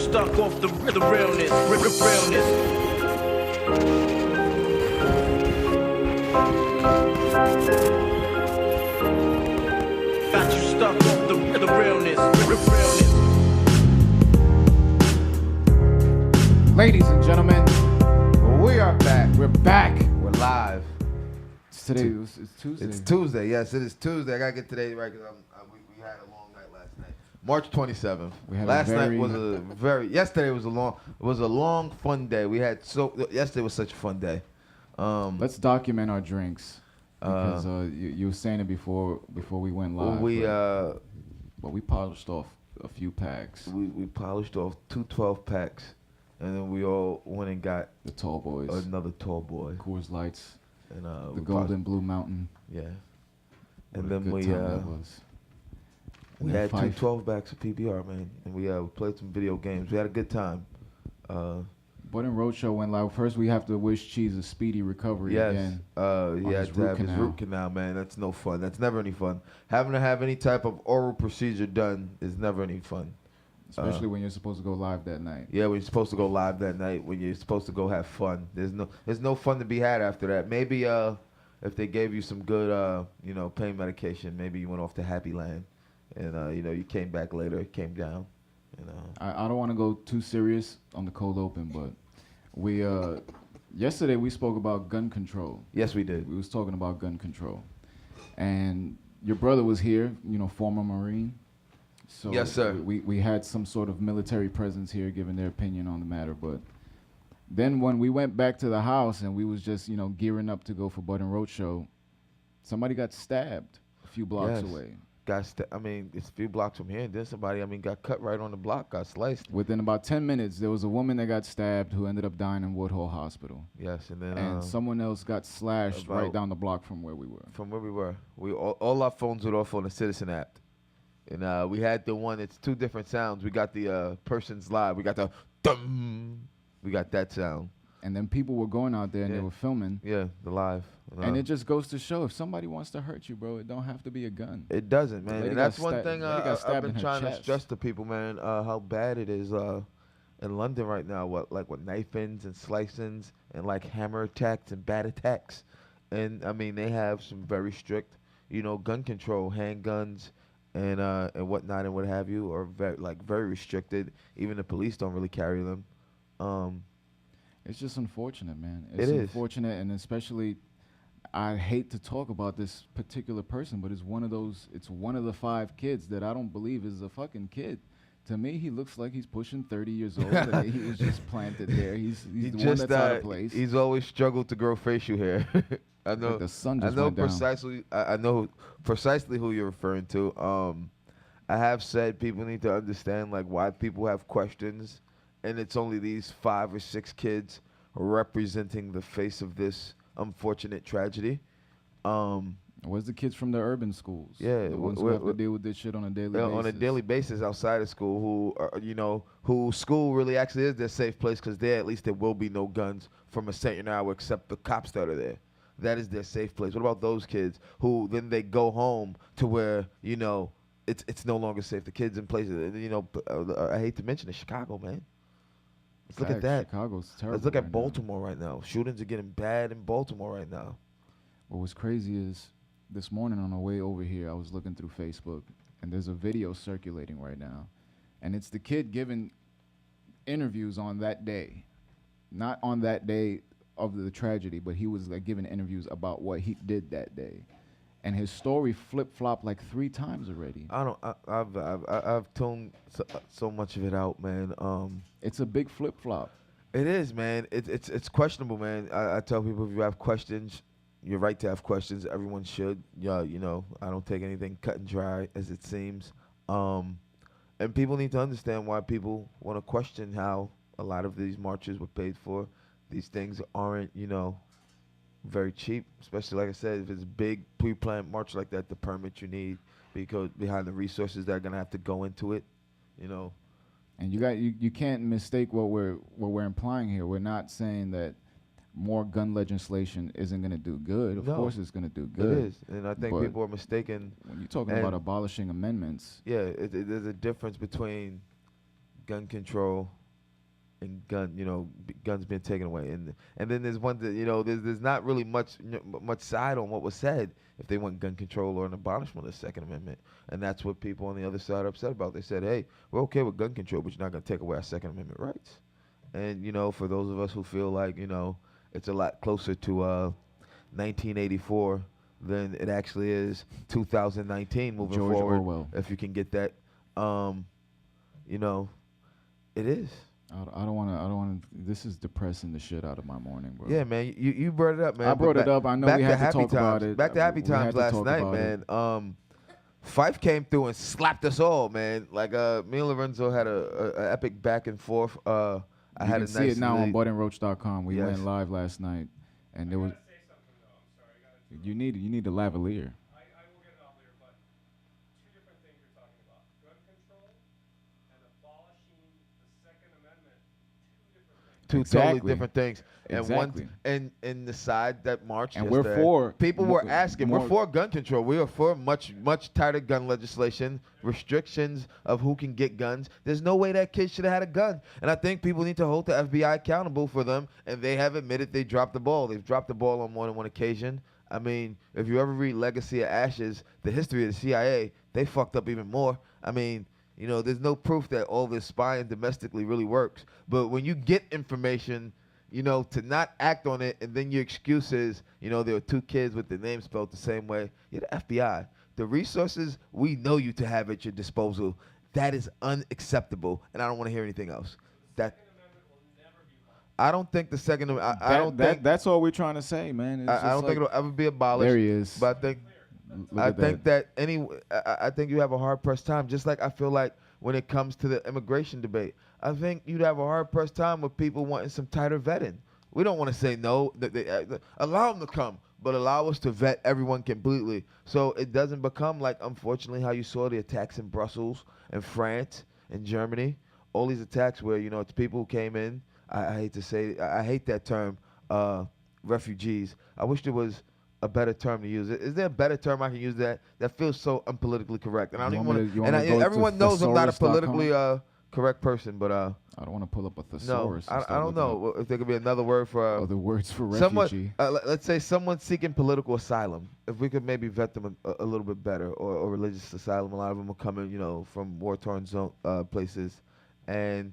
stuck off the realness, realness. Got you stuck off the realness, realness. Ladies and gentlemen, We are back. we're back. We're live. Today it's Tuesday. It's Tuesday. Yes, it is Tuesday. I gotta get today right because we had a long night last night. March 27th. We had last a night very- was a very. Yesterday was a long fun day. We had yesterday was such a fun day. Let's document our drinks because you were saying it before we went live. But we polished off a few packs. We polished off 2 12 packs, and then we all went and got The tall boys, another tall boy Coors Lights, and the Golden Blue Mountain. Yeah. What And a then good we time that was. we And had Fife. 2 12 packs of PBR, man, and we played some video games. We had a good time. Roach show went live. First, we have to wish Cheese a speedy recovery Yes. again. He had his to root have his canal. root canal, man. That's no fun. That's never any fun. Having to have any type of oral procedure done is never any fun. Especially when you're supposed to go live that night. Yeah, when you're supposed to go live that night, when you're supposed to go have fun. There's no fun to be had after that. Maybe if they gave you some good pain medication, maybe you went off to Happy Land, and you came back later, it came down. I don't want to go too serious on the cold open, but we yesterday we spoke about gun control. Yes, we did. We was talking about gun control, and your brother was here, former Marine. So Yes, sir. We had some sort of military presence here, giving their opinion on the matter. But then when we went back to the house and we was just gearing up to go for Roach show, somebody got stabbed a few blocks Yes. away. It's a few blocks from here, and then somebody, got cut right on the block, got sliced. Within about 10 minutes, there was a woman that got stabbed who ended up dying in Woodhull Hospital. Yes, and then And someone else got slashed right about- down the block from where we were. from where we were, all our phones were off on the Citizen app, and we had the one. It's 2 different sounds. We got the person's live. We got the dum. We got that sound. And then people were going out there and they Yeah. were filming. Yeah, the live. And it just goes to show, if somebody wants to hurt you, bro, it don't have to be a gun. It doesn't, man. lady And got that's one sta- thing lady got I've stabbed been in her trying to chest. stress to people, man, how bad it is in London right now. What knife-ins and slice-ins and like hammer attacks and bat attacks. And they have some very strict, gun control, handguns and whatnot and what have you, are very restricted. Even the police don't really carry them. It's just unfortunate, man. It It's is. unfortunate, and especially, I hate to talk about this particular person, but it's one of the 5 kids that I don't believe is a fucking kid. To me, he looks like he's pushing 30 years old, and he was just planted there. He's the one that's out of place. He's always struggled to grow facial hair. I know. Like the sun just I know went down. precisely. I know precisely who you're referring to. I have said people need to understand why people have questions, and it's only these 5 or 6 kids representing the face of this unfortunate tragedy. Where's the kids from the urban schools? Yeah, The ones who have to deal with this shit on a daily basis. On a daily basis outside of school, who are, who school really actually is their safe place, because there at least there will be no guns from a certain hour except the cops that are there. That is their safe place. What about those kids who then they go home to where it's no longer safe? The kids in places, I hate to mention it, Chicago, man. Let's look at that. Chicago's terrible. Let's look at right now. Baltimore right now. Shootings are getting bad in Baltimore right now. What was crazy is this morning on the way over here, I was looking through Facebook, and there's a video circulating right now. And it's the kid giving interviews on that day. Not on that day of the tragedy, but he was giving interviews about what he did that day. And his story flip-flopped 3 times already. I've toned so much of it out, man. It's a big flip-flop. It is, man. It's questionable, man. I tell people, if you have questions, you're right to have questions. Everyone should. Yeah, I don't take anything cut and dry as it seems. And people need to understand why people want to question how a lot of these marches were paid for. These things aren't, very cheap, especially like I said, if it's a big pre-planned march like that, the permit you need because behind the resources that are gonna have to go into it, And you can't mistake what we're implying here. We're not saying that more gun legislation isn't going to do good. Of No, course it's going to do good. It is, and I think But people are mistaken. when you're talking about abolishing amendments, Yeah, there's a difference between gun control and guns being taken away, and then there's one that there's not really much side on what was said if they want gun control or an abolishment of the Second Amendment, and that's what people on the other side are upset about. They said, hey, we're okay with gun control, but you're not going to take away our Second Amendment rights. And for those of us who feel like it's a lot closer to 1984 than it actually is 2019 moving George forward, Orwell. if you can get that, it is. I don't want to. This is depressing the shit out of my morning, bro. Yeah, man. You brought it up, man. I brought it up. I know we had to talk about it. Back to happy We times had to last talk night, about man. Fife came through and slapped us all, man. Like me and Lorenzo had a epic back and forth. I You had can a see nice it now on lead. ButtandRoach.com. We Yes. went live last night, and there was. You need a lavalier. I will get it off later, but two different things you're talking about. Gun control and abolishing the Second Amendment, two different things. Two Exactly. totally different things. And Exactly. one and the side that marched And yesterday, we're for people more- were asking, more- we're for gun control. We are for much tighter gun legislation, restrictions of who can get guns. There's no way that kid should have had a gun. And I think people need to hold the FBI accountable for them, and they have admitted they dropped the ball. They've dropped the ball on more than one occasion. I mean, if you ever read Legacy of Ashes, the history of the CIA, they fucked up even more. I mean, there's no proof that all this spying domestically really works. But when you get information, to not act on it, and then your excuse is, there were two kids with their names spelled the same way. You're the FBI. The resources we know you to have at your disposal, that is unacceptable, and I don't want to hear anything else. I don't think the Second Amendment. I don't think that's all we're trying to say, man. It's I just don't think like- it'll ever be abolished. There he is. But Look I at think that I think you have a hard pressed time. Just like I feel like when it comes to the immigration debate, I think you'd have a hard pressed time with people wanting some tighter vetting. We don't want to say no. Allow them to come, but allow us to vet everyone completely, so it doesn't become like, unfortunately, how you saw the attacks in Brussels and France and Germany. All these attacks where it's people who came in. I hate to say, I hate that term, refugees. I wish there was a better term to use. Is there a better term I can use that feels so unpolitically correct? And I don't You even want want me to- you to. And want me to go to everyone knows I'm not a thesaurus.com? politically correct person, but I don't want to pull up a no, thesaurus. and I start don't looking know if there could be another word for up other words for someone. refugee. Let's say someone seeking political asylum. If we could maybe vet them a little bit better, or religious asylum. A lot of them are coming, from war-torn zone places, and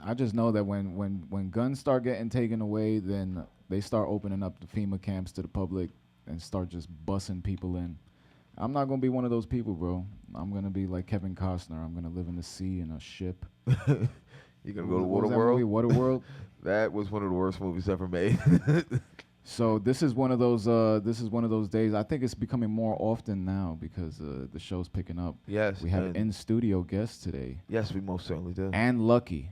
I just know that when guns start getting taken away, then they start opening up the FEMA camps to the public and start just bussing people in. I'm not gonna be one of those people, bro. I'm gonna be like Kevin Costner. I'm gonna live in the sea in a ship. You're gonna go to What was that movie, Waterworld. Waterworld. That was one of the worst movies ever made. So this is one of those days. I think it's becoming more often now because the show's picking up. Yes, We have and in studio guests today, yes, we most certainly do. and Lucky.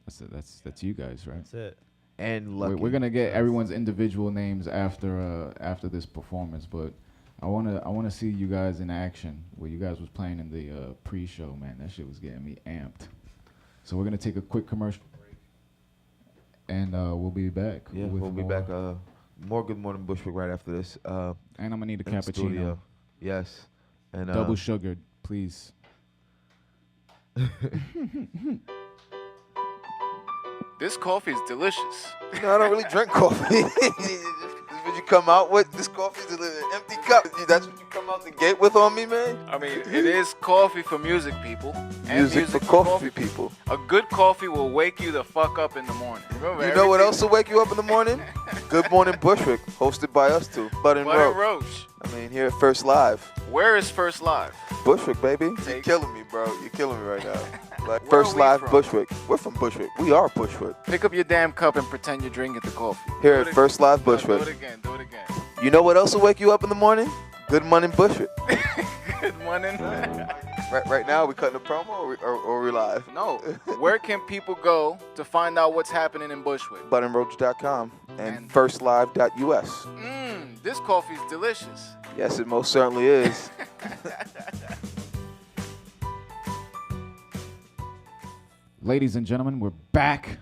That's you guys, right? That's it. And We're, lucky. we're gonna get everyone's individual names after this performance, but I wanna see you guys in action. Where you guys was playing in the pre-show, man. That shit was getting me amped. So we're gonna take a quick commercial break, and we'll be back. Yeah, with we'll be more. back. More Good Morning Bushwick right after this. And I'm gonna need a in the cappuccino, studio. Yes, and double sugared, please. This coffee is delicious. I don't really drink coffee. What you come out with? This coffee's an empty cup. That's what you come out the gate with on me, man? I mean, it is coffee for music people. And Music for coffee people. A good coffee will wake you the fuck up in the morning. Remember, You know what everything- else will wake you up in the morning? Good Morning Bushwick, hosted by us two, Bud and Bud and Roach. Roach. I mean, here at First Live. Where is First Live? Bushwick, baby. You're Take- killing me, bro. You're killing me right now. Like Where First are we Live from? Bushwick. We're from Bushwick. We are Bushwick. Pick up your damn cup and pretend you're drinking the coffee. Here Do at it First again. Live No, Bushwick. Do it again. Do it again. You know what else will wake you up in the morning? Good Morning Bushwick. Good morning. Right now, we cutting a promo or we live? No. Where can people go to find out what's happening in Bushwick? BudandRoach.com and And- FirstLive.us. This coffee is delicious. Yes, it most certainly is. Ladies and gentlemen, we're back.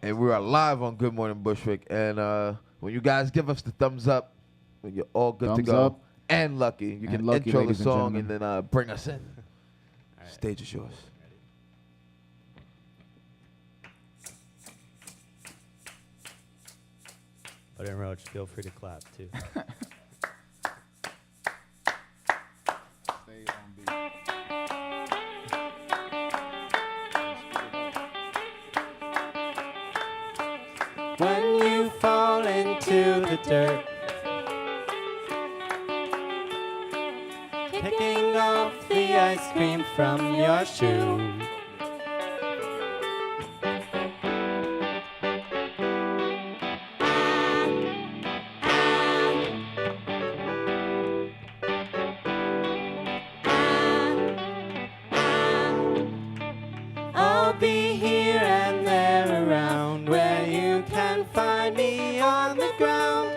And we are live on Good Morning Bushwick. And when you guys give us the thumbs up, when you're all good to Thumbs go up. and lucky, you can Lucky, intro the ladies and song and gentlemen. then bring us in. Stage is yours. But in Roach, feel free to clap too. Stay on beat. When you fall into the dirt, picking off the ice cream from your shoe. I'll be here and there around where you can find me on the ground.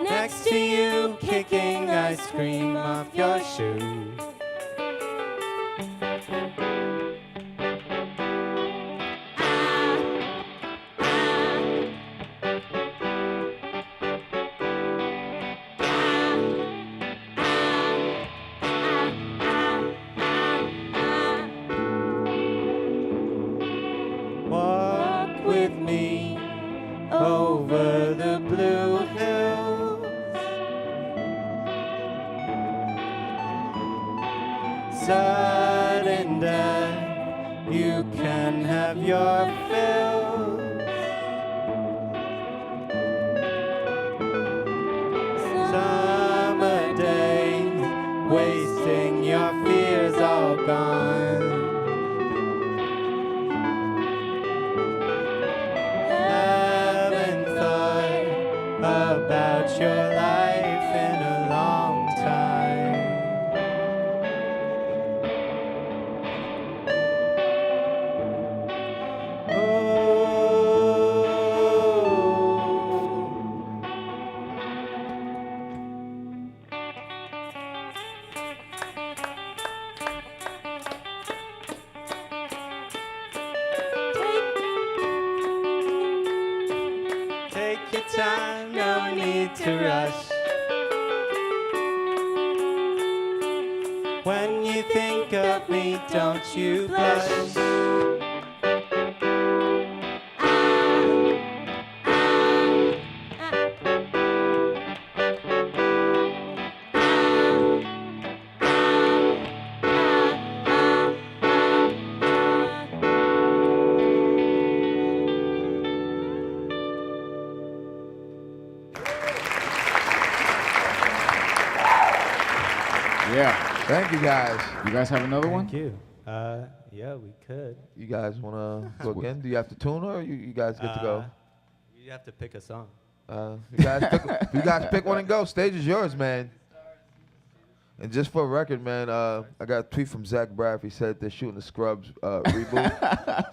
Next to you, kicking ice cream off your shoe. Walk with me over the blue hills. Sudden death, you can have your fill. Summer days, wasting your fears all gone. Haven't thought about your life in a long time. Take your time, no need to rush. When you think of me, don't you blush. Yeah. Thank you guys. You guys have another one? Thank you. Yeah, we could. You guys want to go again? Do you have to tune or you guys get to go? You have to pick a song. You guys pick one and go. Stage is yours, man. And just for a record, man, I got a tweet from Zach Braff. He said they're shooting the Scrubs reboot.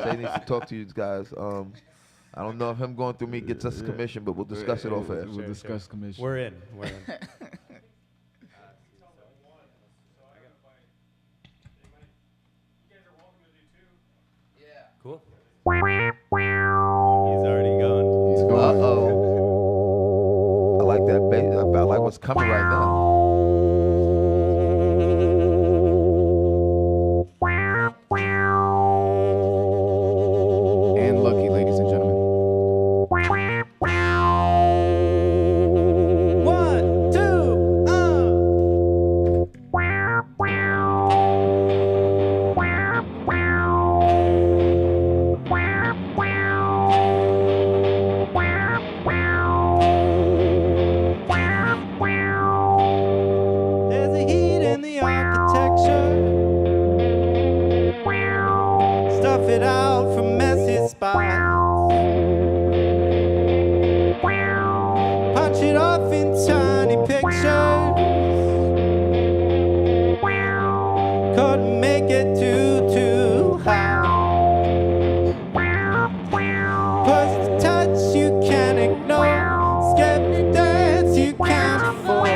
So he needs to talk to you guys. I don't know if him going through me gets us a commission, but we'll discuss it off air. We'll discuss commission. We're in. Cool. He's already gone. He's going. I like that bass. I like what's coming right now. And Lucky, ladies and gentlemen. 1, 2, There's a heat in the architecture. Stuff it out from messy spots. Punch it off in tiny pictures. Couldn't make it too high. Push the touch you can't ignore. Skip the dance you can't afford.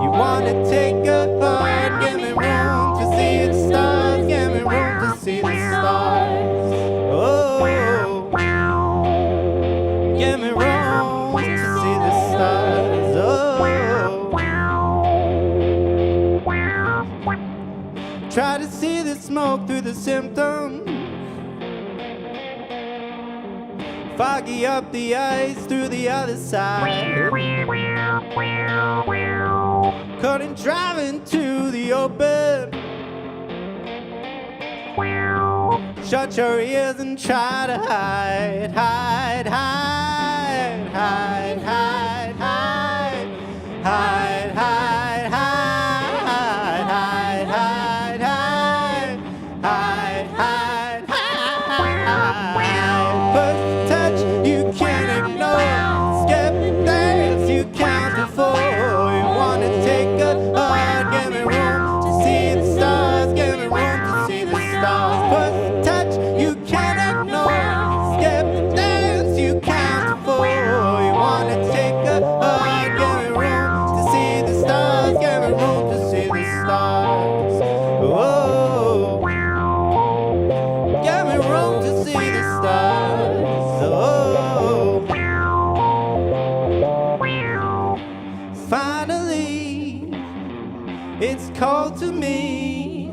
You wanna take a hug, give me room to see the stars. Give me room to see the stars. Oh, give me room to see the stars. Oh, try to see the smoke through the symptoms. foggy up the ice through the other side. Couldn't drive into the open. Shut your ears and try to hide, hide, hide, hide, hide, hide, hide, hide, hide, hide, hide, hide, hide, hide, hide. First touch you can't ignore. Skip dance you can't afford. You wanna take a hard, give me room to see the stars, give me room to see the stars. First touch you can't ignore. Skip dance you can't afford. You wanna take a hard, give me room to see the stars, give me room to see the stars. Oh, give me room to see the stars. Oh, finally, it's called to me.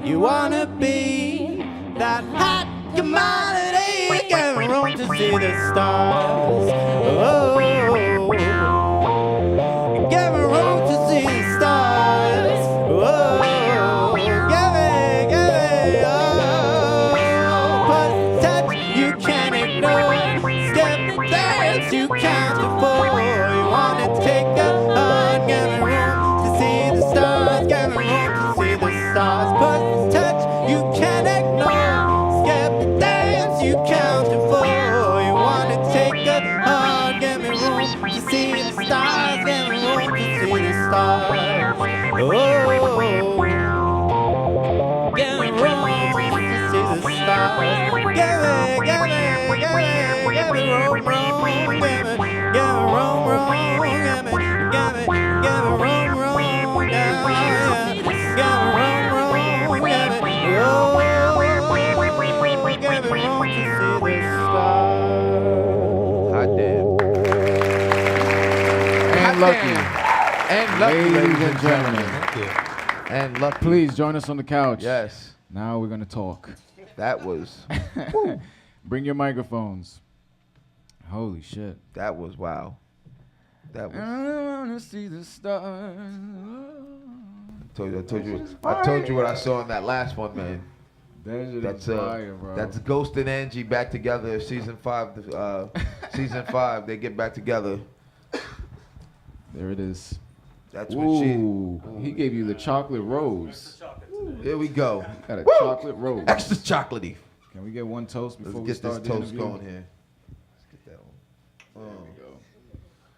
You wanna be that hot commodity. Give me room to see the stars. Oh, give me room to see the stars. Oh, give me, oh. First touch you can't ignore. Skip dance you can't afford. You wanna take a hard, give me room to see the stars. Give me room to see the stars. First touch you can't ignore. Skip dance you can't afford. You wanna take a hard, give me room to see the stars. Give me room to see the stars. Oh, give me room to see the stars. Give me room, give me room, give me room, give me room, Hot damn. And lucky. And lucky, Ladies and gentlemen. Thank you. And lucky. Please join us on the couch. Yes. Now we're gonna talk. That was Bring your microphones. Holy shit. that was wow. That was I wanna see the stars. I told you what I saw in that last one, man. That's fire, bro. That's Ghost and Angie back together, season 5. Season 5, they get back together. There it is. That's what Ooh, he gave you the chocolate rose. Here we go. Got a Woo! chocolate rose. Extra chocolatey. Can we get one toast before Let's we get start this the toast interview? going here. Let's get that one. There we go.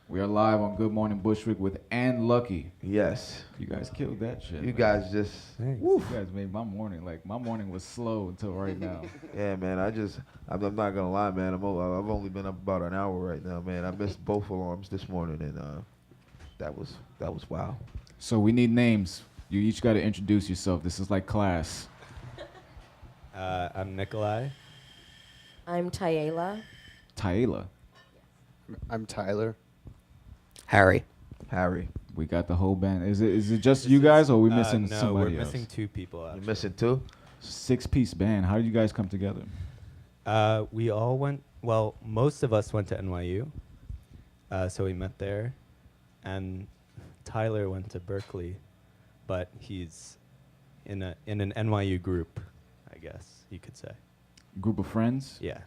We are live on Good Morning Bushwick with And Lucky. Yes. You guys killed that shit. You man. guys just. You guys made my morning. Like, my morning was slow until right now. Yeah, man. I'm not gonna lie, man. I've only been up about an hour right now, man. I missed both alarms this morning, and that was wow. So we need names. You each got to introduce yourself. This is like class. I'm Nikolai. I'm Tayela. Taylor. I'm Tyler. Harry. Harry, We got the whole band. Is it just you guys, or are we missing No, somebody we're else? missing 2 people. you Actually. missing 2? 6-piece band. How did you guys come together? We all went. Well, most of us went to NYU, so we met there, and Tyler went to Berkeley, but he's in an NYU group, I guess you could say. Group of friends? Yeah.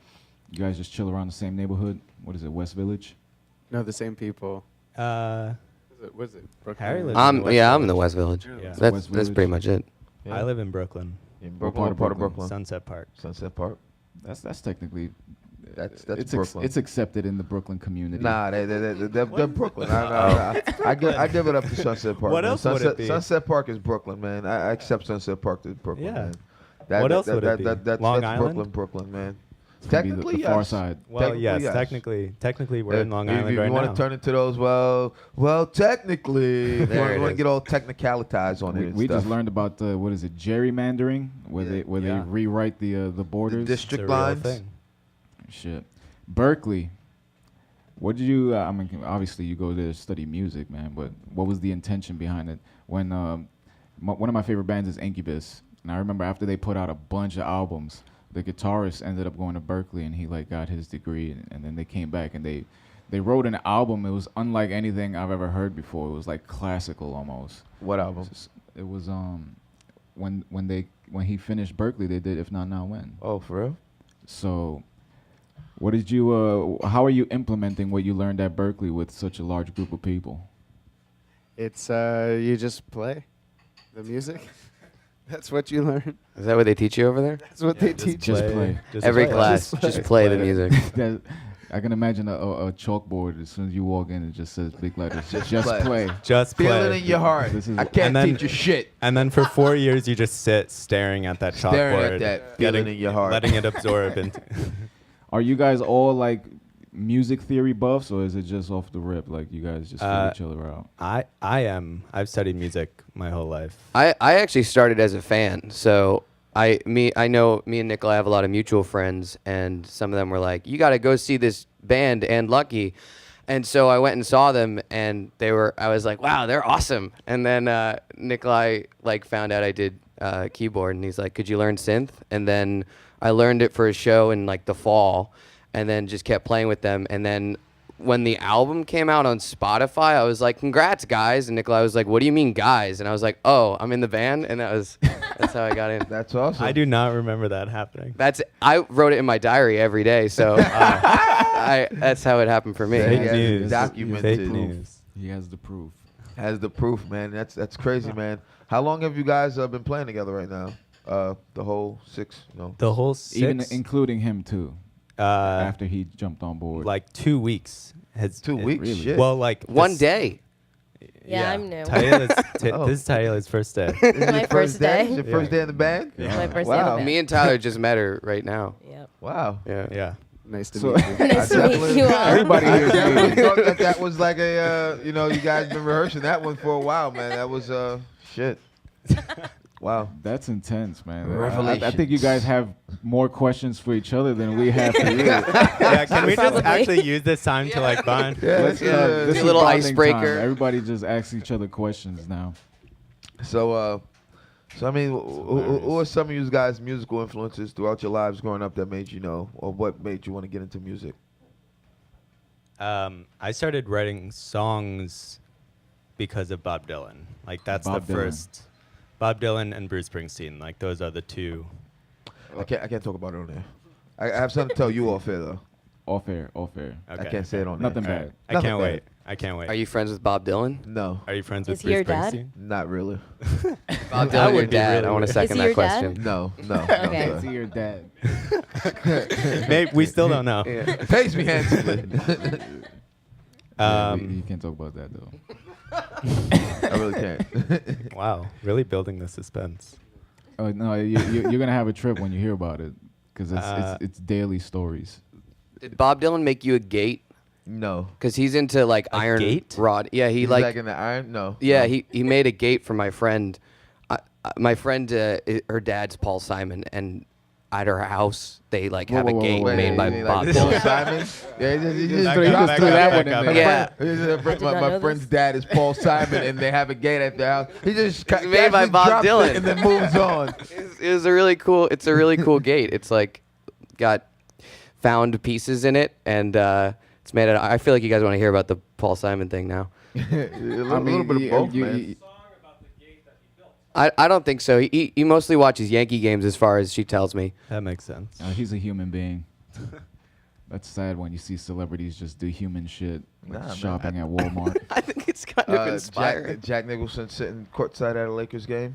You guys just chill around the same neighborhood? What is it, West Village? No, the same people. Was it Brooklyn? Harry lives in the West I'm in the Village. West Village. Yeah. That's West that's pretty much it. I live in Brooklyn, In What Brooklyn, part of part of Brooklyn? Brooklyn. Sunset Park. Sunset Park. That's technically That's it's Brooklyn. it's accepted in the Brooklyn community. Nah, they're Brooklyn. I give it up to Sunset Park. What man. else would Sunset, it be? Sunset Park is Brooklyn, man. I accept Sunset Park as Brooklyn, Yeah. man. What else would it be? Long that's Island? Brooklyn, man. It's gonna be Technically, the far yes. side. Well, Technically, yes, yes. technically we're in Long Island if right you now. want to turn into those, well, technically, if you There it want to is. get all technicalitized on it. and We stuff. just learned about what is it, gerrymandering, where Yeah. they Yeah. rewrite the borders. The It's a district real lines. thing. Shit. Berkeley. What did you? I mean, obviously you go there to study music, man. But what was the intention behind it? When one of my favorite bands is Incubus, and I remember after they put out a bunch of albums, the guitarist ended up going to Berkeley and he like got his degree and then they came back and they wrote an album. It was unlike anything I've ever heard before. It was like classical almost. What album? It was when he finished Berkeley, they did If Not Now When. Oh, for real? So, what did you? How are you implementing what you learned at Berkeley with such a large group of people? It's you just play the music. That's what you learn. Is that what they teach you over there? That's what they teach. Just play. Every class, just play the music. I can imagine a chalkboard as soon as you walk in, it just says big letters. Just play. Just Feel play. it in your heart. I can't And then- teach you shit. And then for 4 years, you just sit staring at that Staring chalkboard, at that, feeling in your heart. letting it absorb into. Are you guys all like music theory buffs, or is it just off the rip? Like you guys just figure each other out? I am. I've studied music my whole life. I actually started as a fan, so I know me and Nikolai have a lot of mutual friends, and some of them were like, "You got to go see this band and Lucky," and so I went and saw them, and I was like, "Wow, they're awesome!" And then Nikolai like found out I did keyboard, and he's like, "Could you learn synth?" And then I learned it for a show in like the fall, and then just kept playing with them, and then when the album came out on Spotify, I was like, "Congrats, guys!" And Nikolai was like, "What do you mean, guys?" And I was like, "Oh, I'm in the band," and that's how I got in. That's awesome. I do not remember that happening. I wrote it in my diary every day, so that's how it happened for me. Fake has it news. documented. Fake news. He has the proof. Has the proof, man. That's crazy, man. How long have you guys been playing together right now? The whole 6, The whole 6, Even including him too. After he jumped on board. like 2 weeks. 2 weeks? really? Shit. Well, like One this- day. Yeah, I'm new. This is Tyler's first day. This is My your first day. Your first day in the band? It's my first day in the Wow. band. Me and Tyler just met her right now. Yep. Wow. Yeah. Yeah. Nice to So- meet you. Nice to meet you all. Everybody I here is definitely new. thought that was like a, you guys been rehearsing that one for a while, man. That was, shit. Wow. That's intense, man. Revelation. I think you guys have more questions for each other than we have for you. Yeah, can we just Probably. actually use this time to like bond? Yeah, Let's, yeah. this Do a is little bonding icebreaker. time. Everybody just asks each other questions now. So I mean, who are some of you guys' musical influences throughout your lives growing up that made you know, or what made you want to get into music? I started writing songs because of Bob Dylan. Like that's Bob the Dylan. first. Bob Dylan and Bruce Springsteen. Like those are the two. I can't talk about it on there. I have something to tell you off air though. Off air. Okay. I can't say it on Nothing there. All bad. right. I Nothing can't bad. wait. I can't wait. Are you friends with Bob Dylan? No, Are you friends with Is he your Bruce dad? Springsteen? not really. Bob That Dylan, your would be dad. really I want to weird. second Is he that your dad? question. No. Okay. No, See your dad. Maybe we still don't know. Yeah. pays me handsomely. You can't talk about that though. I really can't. Wow, really building the suspense. No, you're gonna have a trip when you hear about it, because Uh, it's daily stories. Did Bob Dylan make you a gate? No. Because he's into like A iron gate? rod. Yeah, he He's like in the iron? No. yeah, no. he made a gate for my friend. My friend, her dad's Paul Simon, and at her house they like have a gate Wait, made by you mean Bob like Paul Dylan. Simon? Yeah, he just Back threw up, that back one up, in back there. up. Yeah. did not My know friend's this. dad is Paul Simon, and they have a gate at their house. He just made by casually Bob drops it Dylan. and then moves on. It's a really cool. It's a really cool gate. It's like got found pieces in it, and it's made out. I feel like you guys want to hear about the Paul Simon thing now. a little bit of both, man. I don't think so. He mostly watches Yankee games, as far as she tells me. That makes sense. He's a human being. That's sad when you see celebrities just do human shit, like Nah, man, shopping at Walmart. I think it's kind of inspiring. Jack Nicholson sitting courtside at a Lakers game.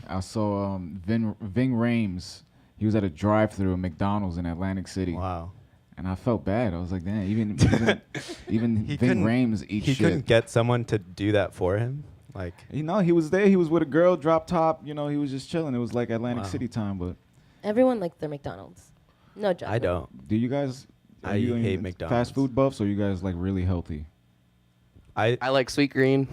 I saw Ving Rhames. He was at a drive-thru at McDonald's in Atlantic City. Wow. And I felt bad. I was like, damn, even He Ving couldn't- Rhames eats He shit. couldn't get someone to do that for him. Like You know, he was there. He was with a girl, drop top. You know, he was just chilling. It was like Atlantic Wow. City time. But Everyone likes their McDonald's. No judgment. I don't. do you guys? are I you hate fast McDonald's. food buffs, or you guys like really healthy? I like sweet green.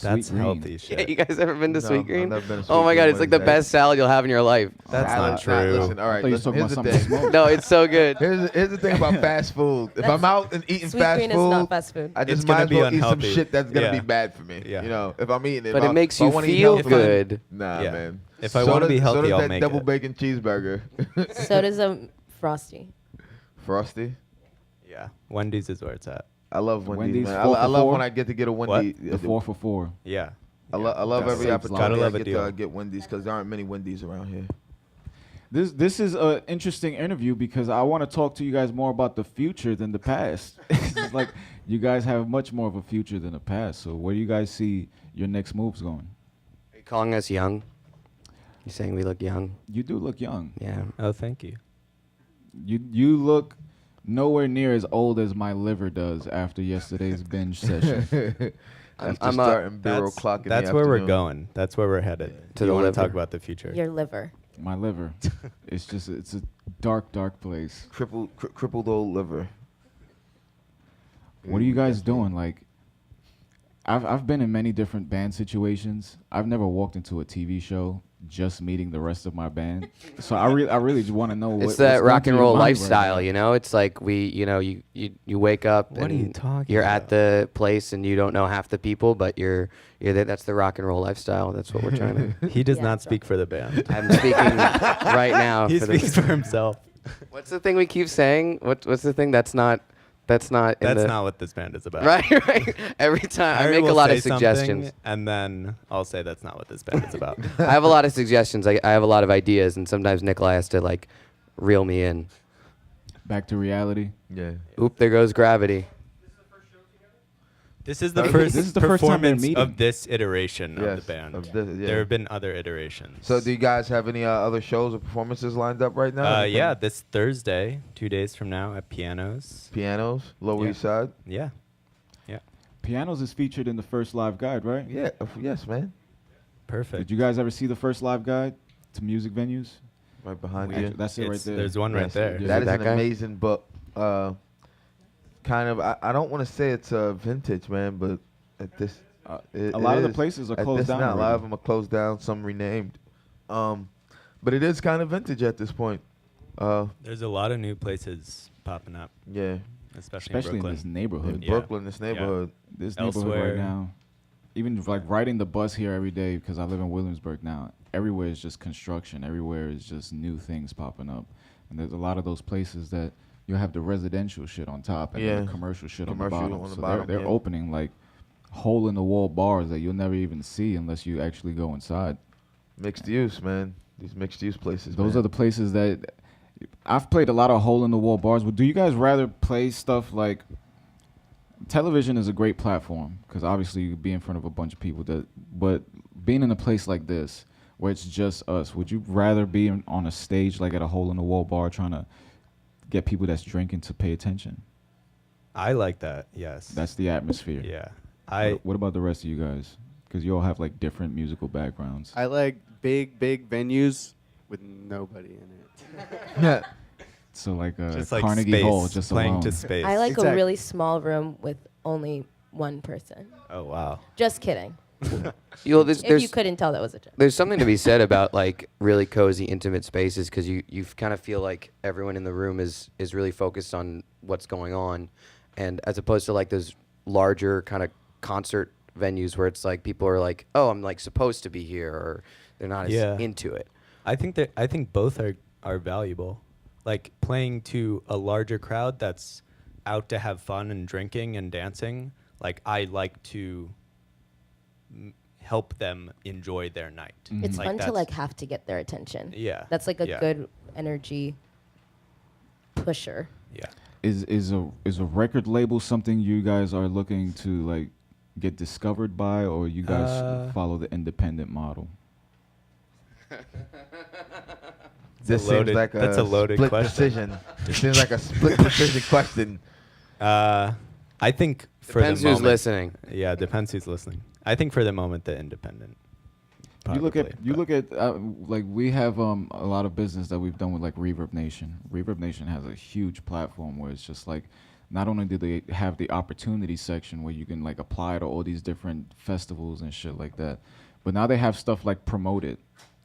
That's Sweet green. healthy Yeah, shit. you guys ever been to No, Sweet I've Green? never been to Oh Sweet my god, Green. it's like the What is that? best salad you'll have in your life. That's Salad. not true. Listen, all I right. thought you were Listen, talking here's about the something thing. smoked. No, it's so good. Here's the thing about fast food. If I'm out and eating Sweet fast green food, is not fast food. I just It's might gonna as be well eat some unhealthy. shit that's gonna Yeah. be bad for me. Yeah. You know, if I'm eating it. But if it makes if I you wanna eat feel healthy- good. Nah, Yeah. man. If I wanna be So healthy, does I'll that make double it. bacon cheeseburger. So does a Frosty. Frosty. Yeah. Wendy's is where it's at. I love Wendy's, Wendy's, man. 4 I for love 4? when I get to get a Wendy. The 4 for 4. Yeah. I love That every saves opportunity Gotta love I a get deal. to get Wendy's because there aren't many Wendy's around here. This is an interesting interview because I want to talk to you guys more about the future than the past. It's like you guys have much more of a future than the past. So where do you guys see your next moves going? Are you calling us young? You saying we look young? You do look young. Yeah. Oh, thank you. You look nowhere near as old as my liver does after yesterday's binge session. After I'm starting bureau clock in the That's where we're afternoon. going. That's where we're headed. To You the want to liver. talk about the future? Your liver. My liver. It's a dark place. Crippled old liver. What are you guys doing? Like, I've been in many different band situations. I've never walked into a TV show just meeting the rest of my band. So I really just want to know It's what's that going rock through and your roll mind right lifestyle, now. you know? It's like you wake up What are and you talking you're about? at the place and you don't know half the people, but you're there. That's the rock and roll lifestyle. That's what we're trying to. He does Yeah, not it's speak for the band. I'm speaking right now. He for the- speaks for himself. What's the thing we keep saying? What's the thing that's not in That's the, not what this band is about. right. Every time I Harry make a will lot say of suggestions. something, and then I'll say that's not what this band is about. I have a lot of suggestions. I have a lot of ideas, and sometimes Nikolai has to like reel me in. Back to reality. Yeah. Oop! There goes gravity. This is the This first is the first time they're performance meeting. of this iteration Yes, of the band. of this, yeah. There have been other iterations. So do you guys have any other shows or performances lined up right now? Yeah, this Thursday, 2 days from now at Pianos. Pianos, Lower Yeah. East Side. Yeah. Pianos is featured in the first live guide, right? Yeah. Yes, man. Perfect. Did you guys ever see the first live guide to music venues? Right behind Actually, you. that's it right It's- there. There's one right Yes, there. Yeah. That is that an guy? amazing book. Kind of. I don't want to say it's vintage, man, but at this. A It lot of the is. places are At closed this down. now, a lot already. of them are closed down. Some renamed. But it is kind of vintage at this point. There's a lot of new places popping up, Yeah. especially Especially in in this In neighborhood. Yeah. Brooklyn, this neighborhood. This Elsewhere. neighborhood right now, even like riding the bus here every day because I live in Williamsburg now. Everywhere is just construction. Everywhere is just new things popping up, and there's a lot of those places that you have the residential shit on top and then Yeah. the commercial shit Commercial on the bottom. on the So bottom, they're yeah. opening like hole in the wall bars that you'll never even see unless you actually go inside. Mixed use, man. These mixed use places. Those man. are the places that I've played a lot of hole in the wall bars. But do you guys rather play stuff like television is a great platform because obviously you be in front of a bunch of people but being in a place like this where it's just us, would you rather be on a stage like at a hole in the wall bar trying to get people that's drinking to pay attention? I like that. Yes. That's the atmosphere. yeah. What about the rest of you guys? Because you all have like different musical backgrounds. I like big venues with nobody in it. Yeah. So like just like Carnegie space, Hall, just playing alone. to space. I like a Exactly. really small room with only one person. Oh wow. Just kidding. You know, If you couldn't tell, that was a joke. There's something to be said about like really cozy, intimate spaces because you kind of feel like everyone in the room is really focused on what's going on, and as opposed to like those larger kind of concert venues where it's like people are like, oh, I'm like supposed to be here, or they're not as Yeah. into it. I think both are valuable. Like playing to a larger crowd that's out to have fun and drinking and dancing. Like I like to help them enjoy their night. Mhm. It's Like fun to that's- like have to get their attention. Yeah. That's like a yeah, good energy pusher. Yeah. Is a record label something you guys are looking to like get discovered by, or you guys follow the independent model? This seems loaded- like a that's a loaded split question. decision. It seems like a split decision question. I think for Depends the who's moment, listening. Yeah, depends who's listening. I think for the moment, the independent. You look at but- like we have a lot of business that we've done with like Reverb Nation. Reverb Nation has a huge platform where it's just like not only do they have the opportunity section where you can like apply to all these different festivals and shit like that, but now they have stuff like Promoted.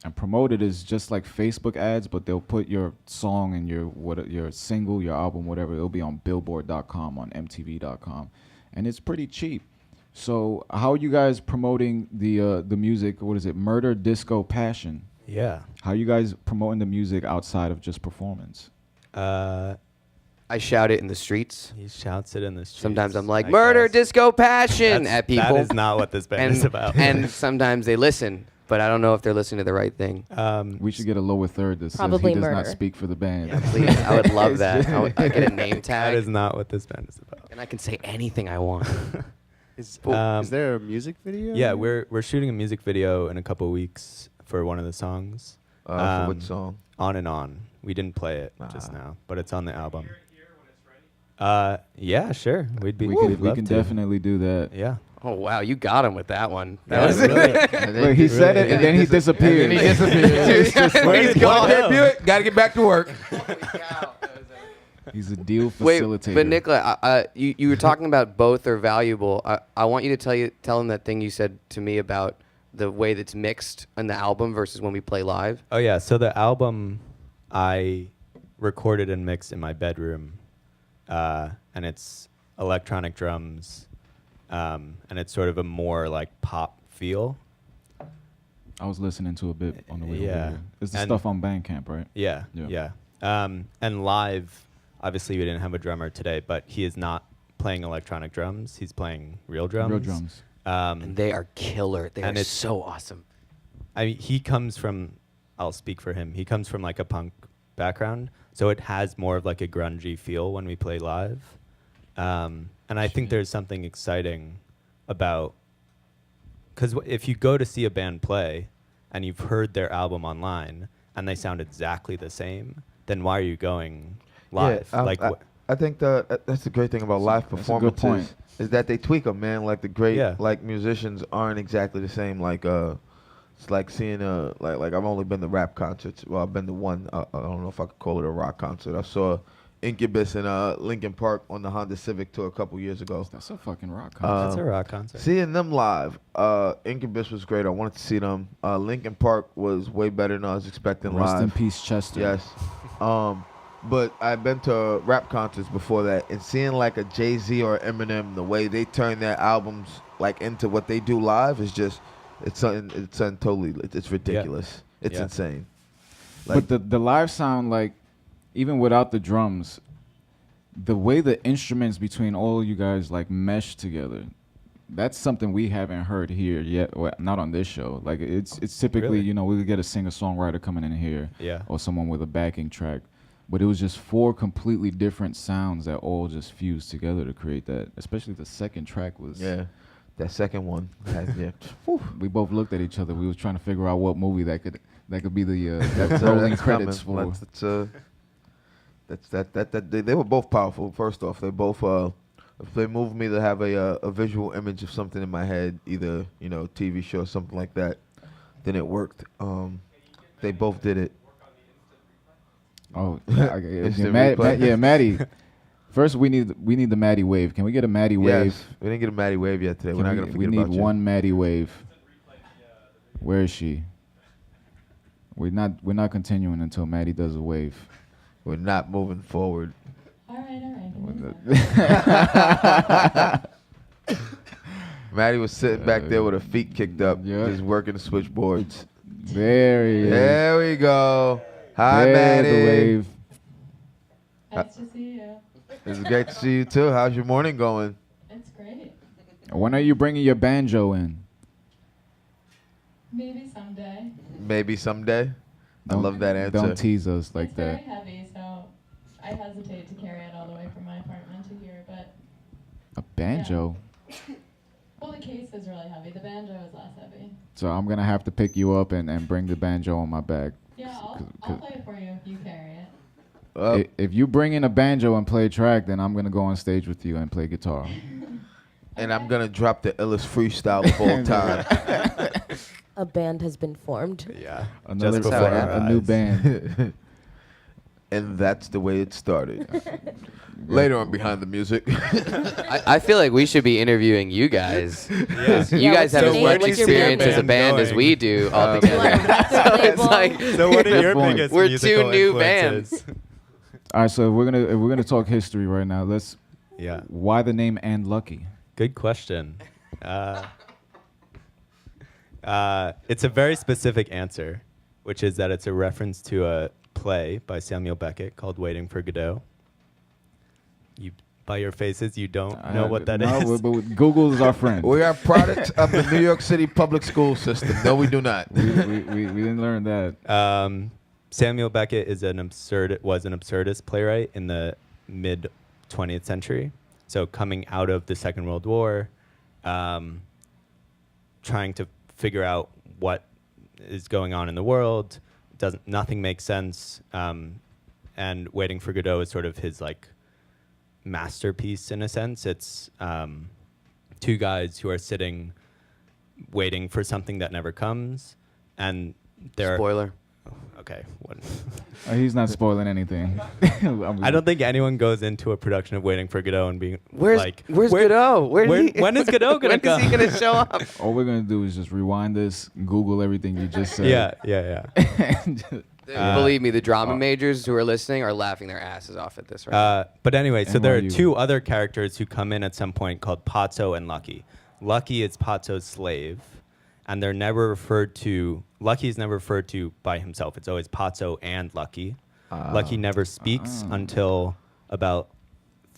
And Promoted is just like Facebook ads, but they'll put your song and your single, your album, whatever. It'll be on Billboard.com, on MTV.com, and it's pretty cheap. So how are you guys promoting the music? What is it? Murder, Disco, Passion. Yeah. How are you guys promoting the music outside of just performance? I shout it in the streets. He shouts it in the streets. Sometimes I'm like, I murder, guess. disco, passion at people. That is not what this band is about. And sometimes they listen, but I don't know if they're listening to the right thing. We should get a lower third that says Probably he does not murder. speak for the band. Yeah, please. I would love that. I'd get a name That tag, is not what this band is about. and I can say anything I want. Is Um, there a music video? Yeah, we're shooting a music video in a couple of weeks for one of the songs. For which song? On and On. We didn't play it just now, but it's on the album. Hear it here when it's ready. Yeah, sure. We we'd love can to. definitely do that. Yeah. Oh wow, you got him with that one. Yeah, That was really. Look, he said it and then he disappeared. He's gone. Can't do it. Got to get back to work. He's a deal Wait, facilitator. but Nicola, you were talking about both are valuable. I want you to tell him that thing you said to me about the way that's mixed on the album versus when we play live. Oh yeah, so the album I recorded and mixed in my bedroom, and it's electronic drums, and it's sort of a more like pop feel. I was listening to a bit on the way Yeah. over here. It's the And- stuff on Bandcamp, right? Yeah, Yeah. yeah. And live, obviously we didn't have a drummer today, but he is not playing electronic drums. He's playing real drums. Real drums. And they are killer. They and are it's- so awesome. I mean, he comes from, I'll speak for him. He comes from like a punk background, so it has more of like a grungy feel when we play live. And I think there's something exciting about, because if you go to see a band play and you've heard their album online and they sound exactly the same, then why are you going live? Yeah, I think that's the great thing about live That's a good performances point. is that they tweak them, man. Like the great Yeah. like musicians aren't exactly the same. Like it's like seeing like I've only been to rap concerts. Well, I've been to one. I don't know if I could call it a rock concert. I saw Incubus in Lincoln Park on the Honda Civic tour a couple years ago. That's a fucking rock concert. That's a rock concert. Seeing them live, Incubus was great. I wanted to see them. Lincoln Park was way better than I was expecting Rest live. in peace, Chester. Yes. But I've been to rap concerts before that, and seeing like a Jay-Z or Eminem, the way they turn their albums like into what they do live is just, it's ridiculous. It's Yeah. insane. But the live sound, like, even without the drums, the way the instruments between all you guys like mesh together, that's something we haven't heard here yet. Well, not on this show. Like it's typically, Really? you know, we would get a singer-songwriter coming in here, Yeah. or someone with a backing track. But it was just 4 completely different sounds that all just fused together to create that. Especially the second track was. Yeah. That second one. We both looked at each other. We was trying to figure out what movie that could be the That's, rolling that's credits coming. for. They were both powerful. First off, they both if they moved me to have a visual image of something in my head, either TV show or something like that, then it worked. They both did it. Oh, yeah, Instant replay. Maddie. First, we need the Maddie wave. Can we get a Maddie wave? Yes, we didn't get a Maddie wave yet today. We're not gonna we forget need about you. one Maddie wave. Where is she? We're not continuing until Maddie does a wave. We're not moving forward. All right. Maddie was sitting back there with her feet kicked up, Yeah. just working the switchboards. There he is. There we go. Hi, There's Maddie. the wave. Nice to see you. It's great to see you too. How's your morning going? It's great. When are you bringing your banjo in? Maybe someday. Maybe someday. I Don't- love that answer. Don't tease us like It's that. very heavy, so I hesitate to carry it all the way from my apartment to here. But A banjo. well, the case is really heavy. The banjo is less heavy. So I'm gonna have to pick you up and bring the banjo on my back. Yeah, I'll play it for you if you carry it. If you bring in a banjo and play track, then I'm gonna go on stage with you and play guitar. And I'm gonna drop the illest freestyle of all time. A band has been formed. Yeah. Another before our a new eyes. band. And that's the way it started. Later on, behind the music. I feel like we should be interviewing you guys. Yeah. You Yeah, guys what's have your as name? much What's your experience as a band band as going? we do all You want a together. record So it's label? like So what are Good your point. biggest We're musical two new influences? All right, so if we're gonna talk history right now. Let's. Yeah. Why the name And Lucky? Good question. It's a very specific answer, which is that it's a reference to a play by Samuel Beckett called Waiting for Godot. You, by your faces, you don't know what that is. No, but Google is our friend. We are products of the New York City public school system. No, we do not. we didn't learn that. Samuel Beckett was an absurdist playwright in the mid 20th century. So coming out of the Second World War, trying to figure out what is going on in the world, nothing makes sense, and Waiting for Godot is sort of his like masterpiece in a sense. It's two guys who are sitting waiting for something that never comes, and they're spoiler. Okay. What? He's not spoiling anything. I don't think anyone goes into a production of Waiting for Godot and being Where's Godot? when is Godot gonna When come? is he gonna show up? All we're gonna do is just rewind this, Google everything you just said. Yeah. Believe me, the drama majors who are listening are laughing their asses off at this right now. But anyway, so there are NYU. two other characters who come in at some point called Pazzo and Lucky. Lucky is Pazzo's slave, and they're never referred to. Lucky is never referred to by himself. It's always Pazzo and Lucky. Lucky never speaks until about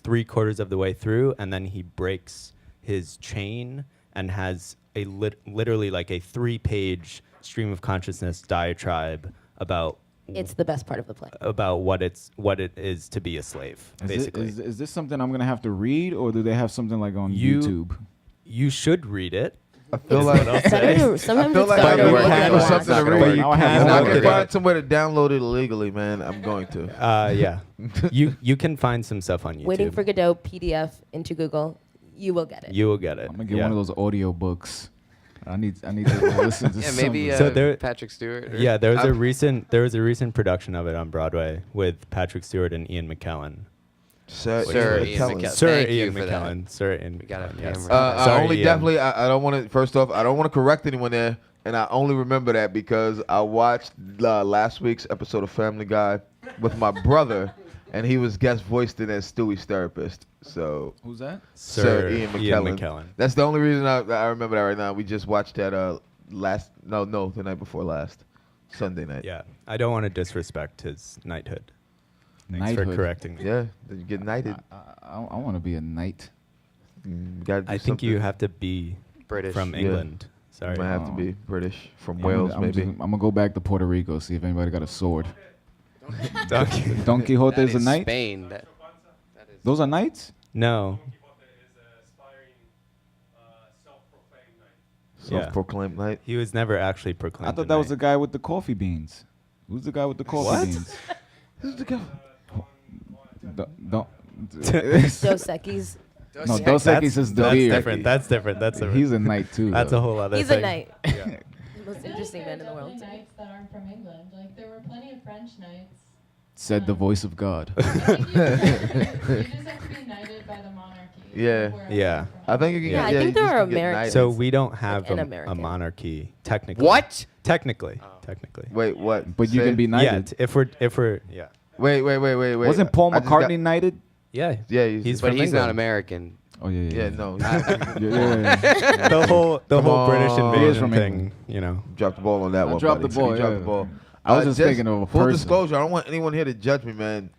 3/4 of the way through, and then he breaks his chain and has a literally like a 3-page stream of consciousness diatribe about It's the best part of the play. about what it is to be a slave, basically. Is this something I'm gonna have to read, or do they have something like on You- YouTube? You should read it. I feel like Sometimes I feel like it's I'm better work. looking to for It's something not to gonna read. work. Now I And have if I homework. can find somewhere to download it illegally, man, I'm going to. Yeah. You can find some stuff on YouTube. Waiting for Godot PDF into Google. You will get it. You will get it. I'm gonna get yeah. one of those audio books. I need to listen to Yeah, maybe something. So there- Patrick Stewart. Or Yeah, there was a recent production of it on Broadway with Patrick Stewart and Ian McKellen. Sir Ian McKellen. McKellen. Sir Thank you Ian for that. McKellen. Sir Ian We gotta McKellen, pay yes. him I Sorry, only Ian. definitely, I don't want to, first off, I don't want to correct anyone there. And I only remember that because I watched last week's episode of Family Guy with my brother, and he was guest voiced in as Stewie's therapist. So, Who's that? Sir Ian McKellen. That's the only reason I remember that right now. We just watched that the night before last, Sunday night. Yeah, I don't want to disrespect his knighthood. Thanks for Knighthood. correcting me. Yeah, then you get knighted. I want to be a knight. Gotta do I think you something. have to be British. from Yeah. England. You Sorry. might have to be British from Yeah, Wales, I'm maybe. gonna go back to Puerto Rico, see if anybody got a sword. Donkey. Don Quixote That is a is knight. Spain. That is Those are knights. No. Quixote is an aspiring, self-proclaimed knight. Yeah. Self-proclaimed knight. He was never actually proclaimed. I thought a that was the knight. guy with the coffee beans. Who's the guy with the coffee What? beans? Who's the guy? Don't. Dos Equis. No, Dos Equis is the That's beard. different. That's different. That's different. He's a knight too. That's though. a whole other He's thing. a knight. Yeah. The most interesting man in the world. Definitely knights that aren't from England. Like there were plenty of French knights. Said the voice of God. I think you just have to be knighted by the monarchy. Yeah. wherever Yeah. you're from. I think you can Yeah, I get. think you there just are can get Americans. knighted. So we don't have an a American. monarchy technically. What? Technically. Oh. Technically. Wait, what? But you Say- can be Yeah. knighted. If we're yeah. Wait. Wasn't Paul I just got- McCartney knighted? Yeah. Yeah, He's But from he's not England. American. Oh yeah. Yeah, no. Yeah. The whole Come British on. He is invasion from thing, England. you know. Dropped the ball on that I one. dropped buddy. the ball, You dropped yeah. the ball. I was just thinking of a Full person. disclosure, I don't want anyone here to judge me, man.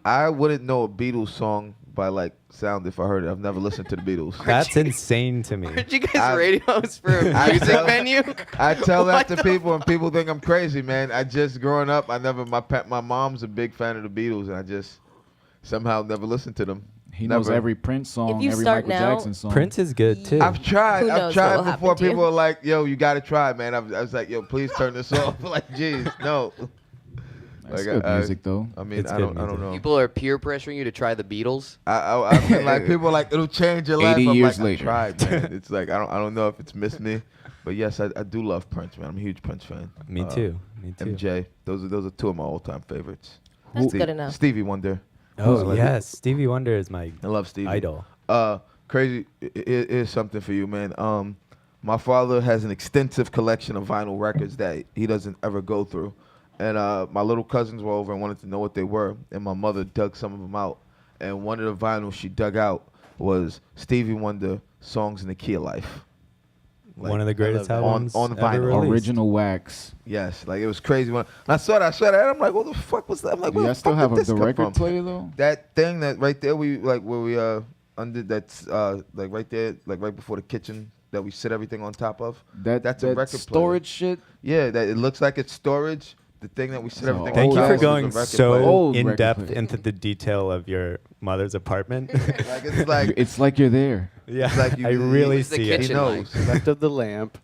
I wouldn't know a Beatles song by like sound if I heard it. I've never listened to the Beatles. That's insane to me. Aren't you guys I- radios for a I music tell- venue? I tell that What to people, and people think I'm crazy, man. I just growing up, my mom's a big fan of the Beatles, and I just somehow never listened to them. He knows Never. every Prince song, If you every start Michael now- Jackson song. Prince is good too. I've tried. Who I've knows what tried will before. happen to you. People are like, "Yo, you got to try, man." I was like, "Yo, please turn this off." Like, jeez, no. That's good music, though. I mean, It's I good don't know. People are peer pressuring you to try the Beatles. I feel like people are like, it'll change your life. 80 I'm years like, later. I tried, man. It's like I don't know if it's missed me, but yes, I do love Prince, man. I'm a huge Prince fan. Me too. Me too. MJ, those are two of my all-time favorites. That's good enough. Stevie Wonder. Oh like- yes, Stevie Wonder is my I love Stevie. idol. Crazy. Here's something for you, man. My father has an extensive collection of vinyl records that he doesn't ever go through. And my little cousins were over and wanted to know what they were. And my mother dug some of them out. And one of the vinyls she dug out was Stevie Wonder, Songs in the Key of Life. One of the greatest albums on ever vinyl. released. Original wax. Yes, like it was crazy. When I saw that, and I'm like, what the fuck was that? I'm like, Do where y'all the still fuck have did this the come record from? player, though? That thing that right there, where we under that's like right there, like right before the kitchen that we sit everything on top of. That's a record player. storage shit. Yeah, that it looks like it's storage. The thing that we sit everything Thank on you top for of is a going record so player. Old in record depth player. into the detail of your mother's apartment. Like it's like It's like you're there. yeah, it's like you- I really What's the see it. he kitchen knows. Left of the lamp,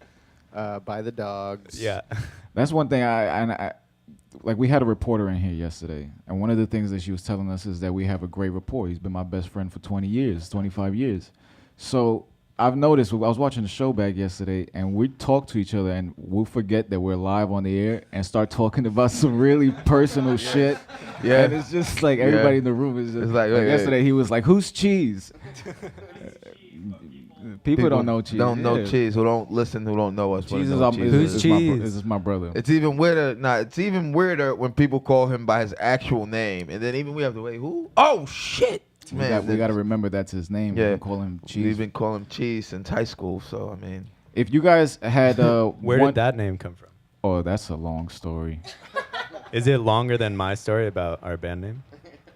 by the dogs. Yeah, That's one thing I like. We had a reporter in here yesterday, and one of the things that she was telling us is that we have a great rapport. He's been my best friend for 20 years, 25 years. So I've noticed, I was watching the show back yesterday, and we talk to each other, and we'll forget that we're live on the air and start talking about some really personal shit. Yeah. And it's just like everybody in the room is just It's like, hey, yesterday he was like, "Who's Cheese?" People don't know Cheese. Don't know Yeah. Cheese. Who don't listen? Who don't know us? wanna Cheese know is our, Cheese Who's is Cheese? This is my brother. It's even weirder. It's even weirder when people call him by his actual name, and then even we have to wait. Who? Oh shit, man! we got to remember that's his name. Yeah. We call him Cheese. We've been calling him Cheese since high school. So I mean, If you guys had where one, did that name come from? Oh, that's a long story. Is it longer than my story about our band name?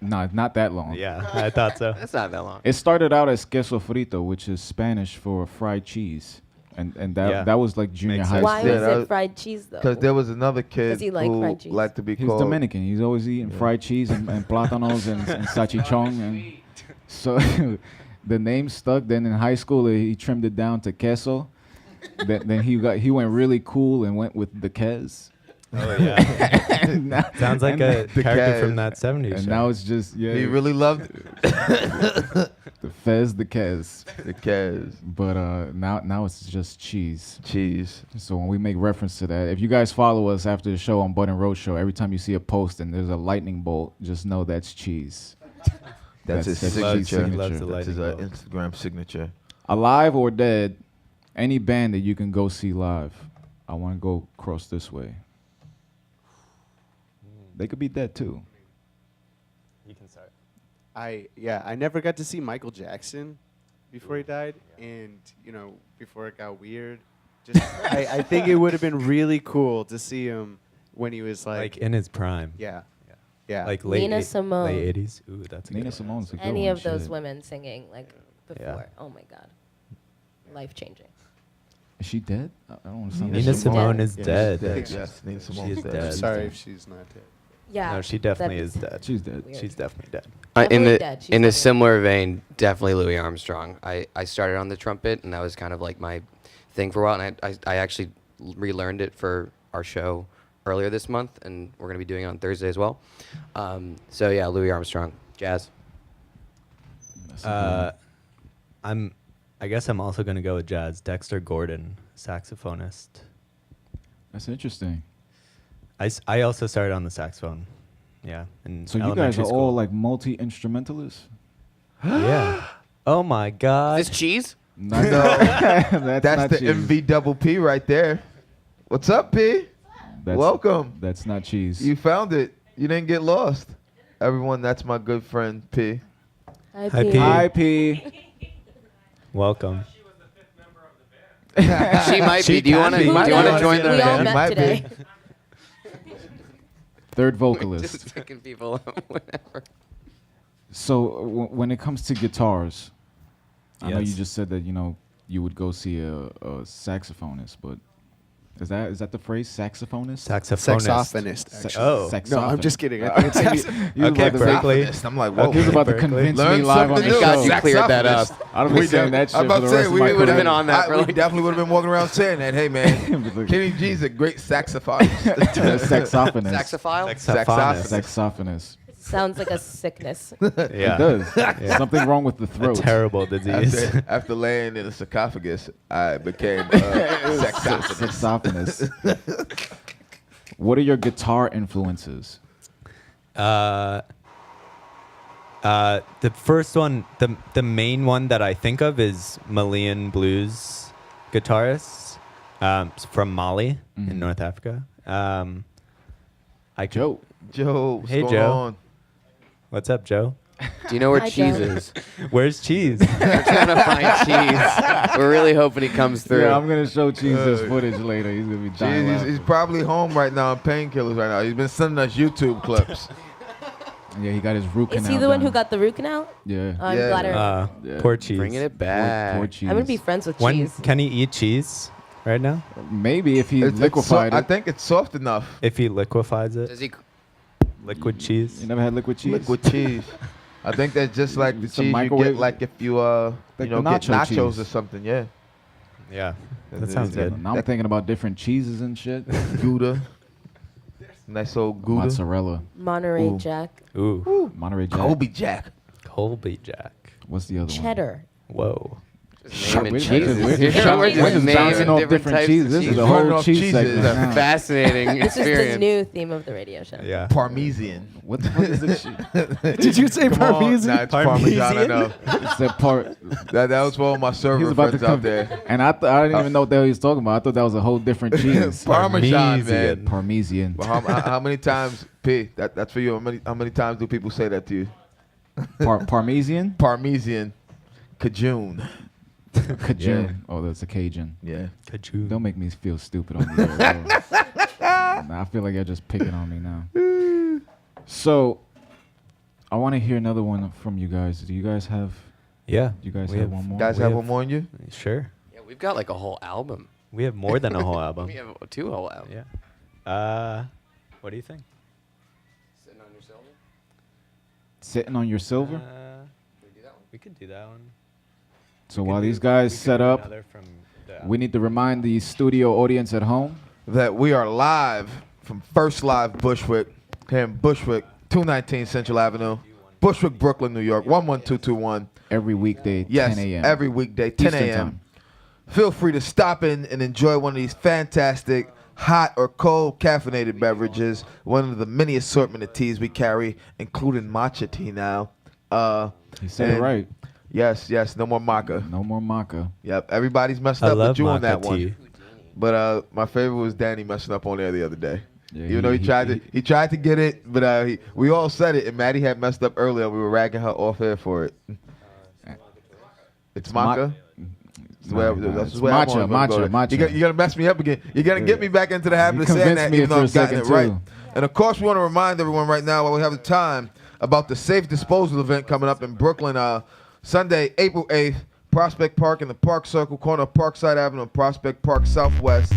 No, not that long. Yeah, I thought so. That's not that long. It started out as queso frito, which is Spanish for fried cheese, and that Yeah. that was like junior Makes high sense. Why school. Yeah, is that it was- fried cheese though? because there was another kid Does he like who fried cheese? liked to be He's called. Dominican. He's always eating fried cheese and plátanos and salchichón, and so the name stuck. Then in high school, he trimmed it down to queso. Then he went really cool and went with the Kez. Oh yeah, And now- sounds like and a The character Kaz. from that '70s And show. now it's just He really loved the Fez, the Kez. the Kaz But now it's just cheese. cheese. So when we make reference to that, if you guys follow us after the show on Roach Show, every time you see a post and there's a lightning bolt, just know that's cheese. That's his That's signature. Cheese signature. Loves the That's his lightning bolt. Instagram signature. Alive or dead, any band that you can go see live. I want to go across this way. They could be dead too. You can start. I never got to see Michael Jackson before he died, and before it got weird. Just I think it would have been really cool to see him when he was Like in his prime. yeah. Like Nina late Simone. late '80s. Ooh, that's a Nina good one. Simone's a good Any one, of those shit. women singing like before. Yeah. Oh my god, life changing. Is she dead? I don't want to sound Nina like Simone dead. is Yeah, dead. she's dead. Yes, Nina Simone's is dead. dead. Sorry if she's not dead. Yeah. No, she definitely that'd is be dead. she's dead. weird. She's definitely dead. In Definitely the dead. She's in a definitely similar vein, definitely Louis Armstrong. I started on the trumpet, and that was kind of like my thing for a while. And I actually relearned it for our show earlier this month, and we're gonna be doing it on Thursday as well. So yeah, Louis Armstrong, jazz. That's a good one. I guess I'm also gonna go with jazz. Dexter Gordon, saxophonist. That's interesting. I also started on the saxophone. Yeah. In So you guys elementary are school. all like multi-instrumentalists? Yeah. Oh my God. Is this cheese? No, that's That's not the cheese. MV double P right there. What's up, P? That's- Welcome. That's not cheese. You found it. You didn't get lost. Everyone, that's my good friend P. Hi, Hi, P. P. Hi, P. Welcome. She was the fifth member of the band. She might be. Do you want to? be. Do you Might want be. to join the We all band? met Might be. today. Third Just vocalist. picking people up, whatever. So when it comes to guitars, I know you Yes. just said that you would go see a saxophonist, but Is that the phrase? Saxophonist? Saxophonist. Saxophonist, actually. Oh. Saxophonist. No, I'm just kidding. I think it's Okay, Berkeley. I'm like, whoa. He was about to Berkeley. convince me Learn live on something the new. show. God, you cleared that up. I don't be saying that shit I'm for about the to say, rest of my we would career. been on that for We like- definitely would have been walking around saying that. Hey, man, Kenny G's a great saxophonist. Saxophonist. Saxophile? Saxophonist. Saxophonist. Sounds like a sickness. Yeah. It does. Yeah. Something wrong with the A throat. terrible disease. After laying in a sarcophagus, I became saxophonist. Saxophonist. What are your guitar influences? The first one, the main one that I think of is Malian blues guitarist from Mali in North Africa. Joe. Joe, what's Hey, going Joe. on? What's up, Joe? Do you know where Hi, Cheese Joe. is? Where's Cheese? We're trying to find Cheese. We're really hoping he comes through. Yeah, I'm gonna show Cheese this footage later. He's gonna be dying. Jeez, he's probably home right now on painkillers right now. He's been sending us YouTube clips. Yeah, he got his root canal. Is he the one who done. got the root canal? Yeah. I'm Yeah. glad. Yeah. Poor Cheese. Bringing it back. Poor Cheese. I'm gonna be friends with When cheese. can he eat cheese right now? Maybe if he It's liquefied I it. think it's soft enough. If he liquefies it, Does he? liquid cheese. You never had liquid cheese? Liquid cheese. I think that's just like the It's a cheese you microwave- get like if you Like you know the get nacho nachos cheese. or something. Yeah. Yeah, Yeah, that sounds yeah. good. Now I'm thinking about different cheeses and shit. Gouda. Nice old Gouda. Mozzarella. Monterey Ooh. Jack. Ooh, Monterey Jack. Colby Jack. Colby Jack. What's the other Cheddar. Whoa. Just naming We're cheeses. just We're just bouncing naming off different different types cheeses. of This is cheese. a Running whole off cheese cheeses. segment. That's now. Fascinating This is the experience. new theme of the radio show. Yeah. Parmesan. What the fuck is this shit? Did you say Come on. Parmesan? Nah, it's Parmesan. I know. It's that part. That was for all my He's server about to friends out come. there. And I didn't even know what the hell he was talking about. I thought that was a whole different cheese. Parmesan, man. Parmesan. Well, how many times, P? That's for you. How many times do people say that to you? Parmesan? Parmesan. Cajun. Cajun. Yeah. Oh, that's a Cajun. Yeah. Cajun. Don't make me feel stupid on the air. Nah, I feel like you're just picking on me now. So, I want to hear another one from you guys. Do you guys have? Yeah. You guys we have one more? Guys We have have- one more on you? Sure. Yeah, we've got like a whole album. We have more than a whole album. We have 2 whole albums. Yeah. What do you think? Sitting on your silver. Sitting on your silver. Can we do that one? We could do that one. So We while could these do- guys we could set do up, another from the we need to remind the studio audience at home. That we are live from First Live Bushwick, here in Bushwick, 219 Central Avenue, Bushwick, Brooklyn, New York, 11221. Every weekday, Yes, 10 a.m. every weekday, 10 Eastern a.m. time. Feel free to stop in and enjoy one of these fantastic hot or cold caffeinated beverages, one of the many assortment of teas we carry, including matcha tea now. You said it and right. Yes, no more maca. No more maca. Yep, everybody's messed I up love with you on maca that tea. one. But my favorite was Danny messing up on there the other day. Yeah, Even though he tried to get it, but we all said it, and Maddie had messed up earlier. We were ragging her off air for it. It's maca. That's the way it's I wanna go matcha, there. matcha. You gotta mess me up again. You're gonna get me back into the habit You of saying convinced that, me even though for a I've gotten it second, right. too. And of course, we want to remind everyone right now, while we have the time, about the Safe Disposal event coming up in Brooklyn, Sunday, April 8th, Prospect Park in the Park Circle, corner of Parkside Avenue and Prospect Park Southwest.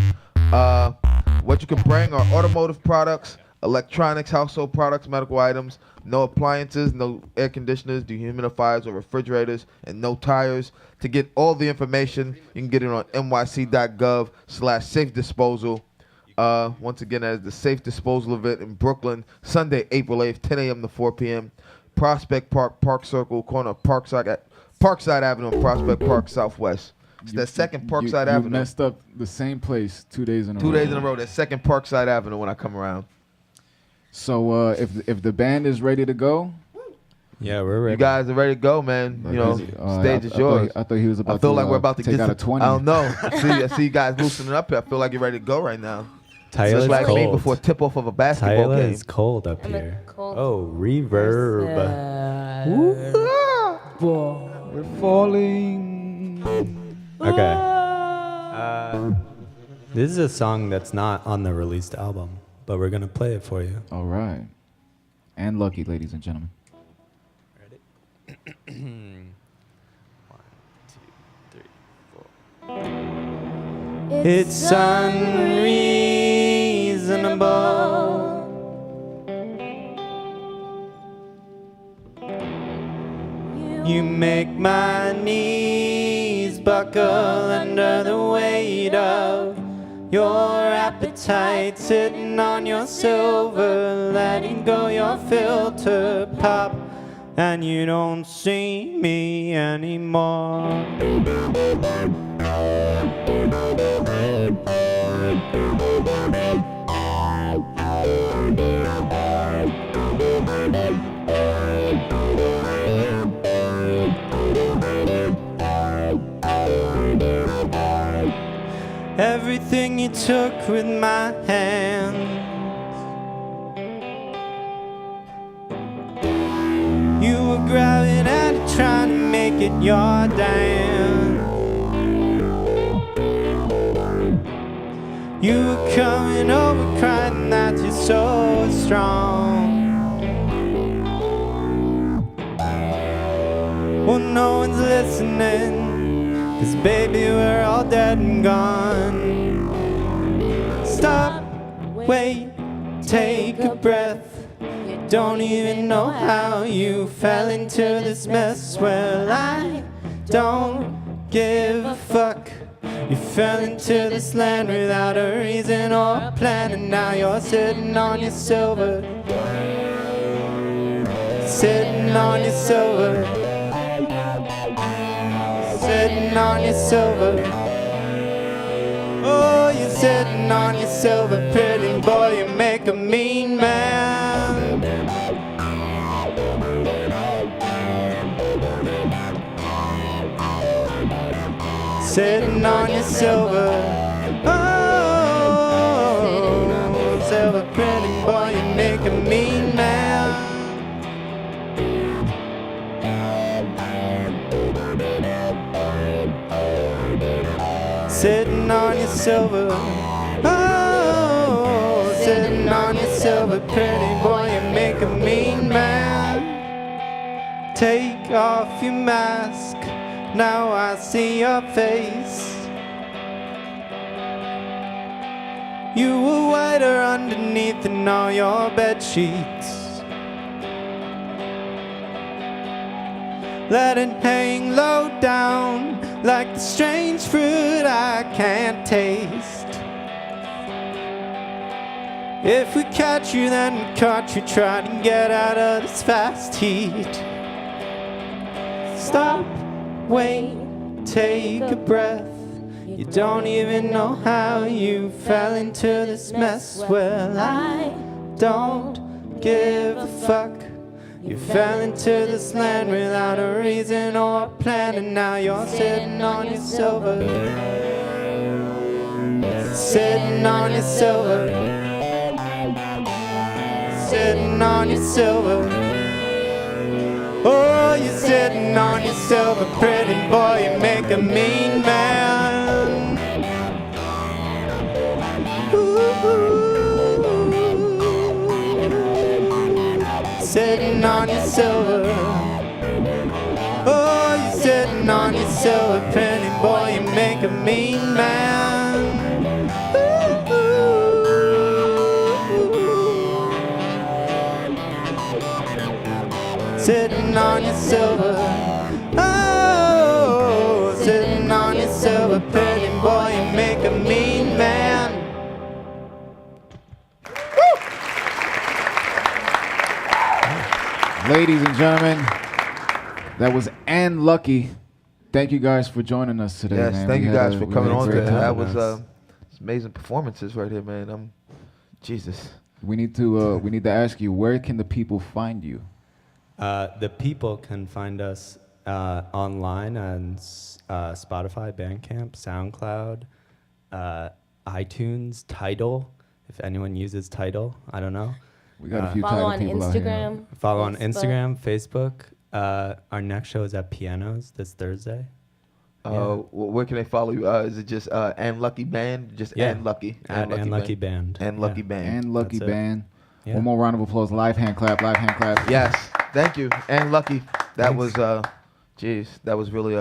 What you can bring are automotive products, electronics, household products, medical items, no appliances, no air conditioners, dehumidifiers, or refrigerators, and no tires. To get all the information, you can get it on nyc.gov/safe disposal. Once again, that is the Safe Disposal event in Brooklyn, Sunday, April 8th, 10 a.m. to 4 p.m. Prospect Park, Park Circle, corner of Parkside Avenue and Prospect Park Southwest. It's that second Parkside you Avenue. messed up the same place 2 days in a row. 2 days in a row. That second Parkside Avenue when I come around. So if the band is ready to go, Yeah, we're ready. You guys are ready to go, man. You know, stage is yours. I thought he was about I feel to, like we're about to take get out a 20. I don't know. I see you guys loosening up here. I feel like you're ready to go right now. Tyler's Just like cold. me before tip off of a basketball Tyler game. is cold up I'm a here. cold Oh, reverb. We're falling. Okay. This is a song that's not on the released album, but we're gonna play it for you. All right. And Lucky, ladies and gentlemen. Ready? 1, 2, 3, 4. It's unreasonable. You make my knees buckle under the weight of your appetite, sitting on your silver, letting go your filter pop, and you don't see me anymore. Everything you took with my hand, you were grabbing at it, trying to make it your dance. You were coming over, crying that you're so strong. Well, no one's listening, 'cause baby, we're all dead and gone. Stop, wait, take a breath. You don't even know how you fell into this mess. Well, I don't give a fuck. You fell into this land without a reason or a plan, and now you're sitting on your silver. Sitting on your silver. Sitting on your silver. Oh, you're sitting on your silver, pretty boy, you make a mean man. Sitting on your silver. Oh, silver, pretty boy, you make a mean man. Sitting on your silver. Oh, sitting on your silver, pretty boy, you make a mean man. Take off your mask, now I see your face. You were whiter underneath than all your bed sheets. Let it hang low down like the strange fruit I can't taste. If we catch you, then we caught you. Try to get out of this fast heat. Stop, wait, take a breath. You don't even know how you fell into this mess. Well, I don't give a fuck. You fell into this land without a reason or a plan, and now you're sitting on your silver. Sitting on your silver. Sitting on your silver. Oh, you're sitting on your silver, pretty boy, you make a mean man. Ooh. Sitting on your silver. Oh, you're sitting on your silver, pretty boy, you make a mean man. Sitting on your silver. Oh, sitting on your silver, pretty boy, you make a mean man. Ladies and gentlemen, that was Ann Lucky. Thank you guys for joining us today, Yes, man. thank We you had guys a- for we coming had a on great today. time. That was amazing performances right here, man. Jesus. We need to ask you, where can the people find you? The people can find us online on Spotify, Bandcamp, SoundCloud, iTunes, Tidal. If anyone uses Tidal, I don't know. We got a few Follow Tidal on people out here. Instagram. Follow on Facebook. Instagram, Facebook. Our next show is at Pianos this Thursday. Where can they follow you? Is it just Ann Lucky Band? Just Yeah. Ann Lucky. At Ann Lucky Band. Ann Lucky Band. Ann Lucky That's it. Band. Yeah. One more round of applause. Live hand clap. Live hand clap. Yes, thank you. Ann Lucky. That Thanks. was Jeez, that was really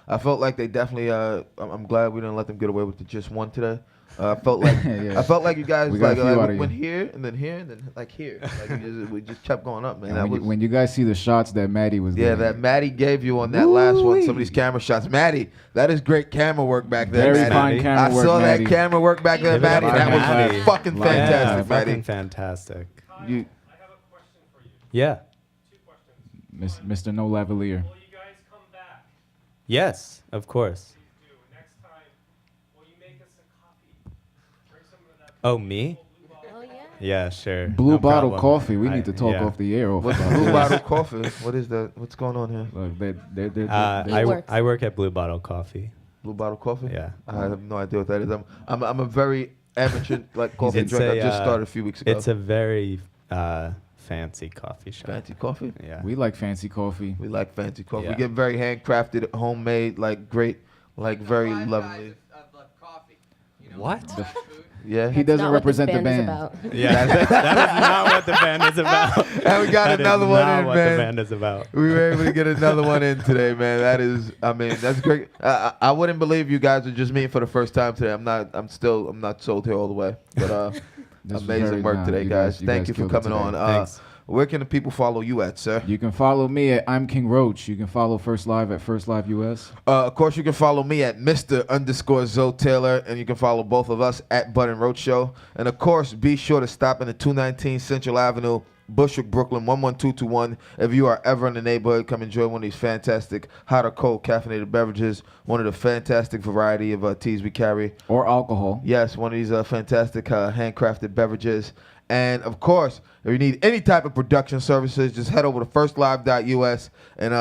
I felt like they definitely I'm glad we didn't let them get away with the just one today. I felt like Yeah. I felt like you guys We got a few outta went here. here and then like here. Like we just kept going up, man. And That when, was, when you guys see the shots that Maddie was yeah, getting, that Maddie gave you on that last one. Woo-wee. Some of these camera shots, Maddie. That is great camera work back there, very Maddie. fine camera I work, saw Maddie. that camera work back there, Give it up Maddie. for That was Maddie. fucking Yeah, fantastic, Maddie. fucking fantastic. You, I have a question for you. Yeah. 2 questions. Mr. No Lavalier. Will you guys come back? Yes, of course. Please do. Next time, will you make us a copy? Bring some of that. Oh, me? Blue bottle. Oh yeah. Yeah, sure. Blue no Bottle problem. Coffee. We need to talk yeah. off the air. Off what's about Blue this. Bottle Coffee? What is that? What's going on here? Look, they I works. I work at Blue Bottle Coffee. Blue Bottle Coffee? Yeah. I have no idea what that is. I'm a very amateur like coffee It's drinker. I just a, started a few weeks ago. It's a very fancy coffee shop. fancy coffee. Yeah. we like fancy coffee. We like fancy coffee. We Yeah. get very handcrafted, homemade, like great, like very lovely. What? Yeah. He doesn't Not what this represent the band is band. about. Yeah, that is not what the band is about. And we got That is another one not in, what man. the band is about. We were able to get another one in today, man. That is, I mean, that's great. I wouldn't believe you guys are just meeting for the first time today. I'm not sold here all the way. But This was amazing very- work nah, today, you guys. you Thank you for killed it coming today. on. Thanks. Where can the people follow you at, sir? You can follow me at I'm King Roach. You can follow First Live at First Live US. Of course, you can follow me at Mr_Zoe Taylor, and you can follow both of us at Bud and Roach Show. And of course, be sure to stop in the 219 Central Avenue, Bushwick, Brooklyn, 11221. If you are ever in the neighborhood, come enjoy one of these fantastic hot or cold caffeinated beverages. One of the fantastic variety of teas we carry. Or alcohol. Yes, one of these fantastic handcrafted beverages. And of course, if you need any type of production services, just head over to firstlive.us. And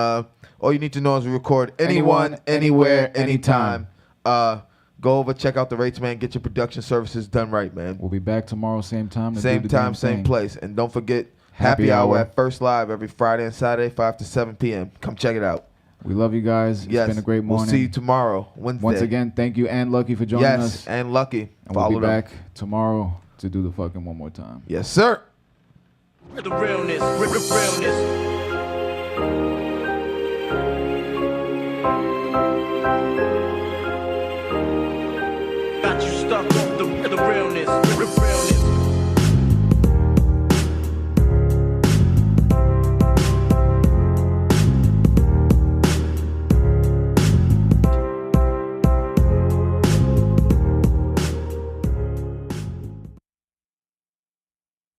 all you need to know is we record anyone, anywhere, anytime. Go over, check out the rates, man. Get your production services done right, man. We'll be back tomorrow, same time. to Same do the time, damn same thing. place. And don't forget, Happy happy hour hour. at First Live every Friday and Saturday, 5 to 7 p.m. Come check it out. We love you guys. It's Yes. been a great morning. We'll see you tomorrow, Wednesday. Once again, thank you and Lucky for joining yes, us. and Lucky. And we'll Follow be them. back tomorrow to do the fucking one more time. Yes, sir. The realness, realness.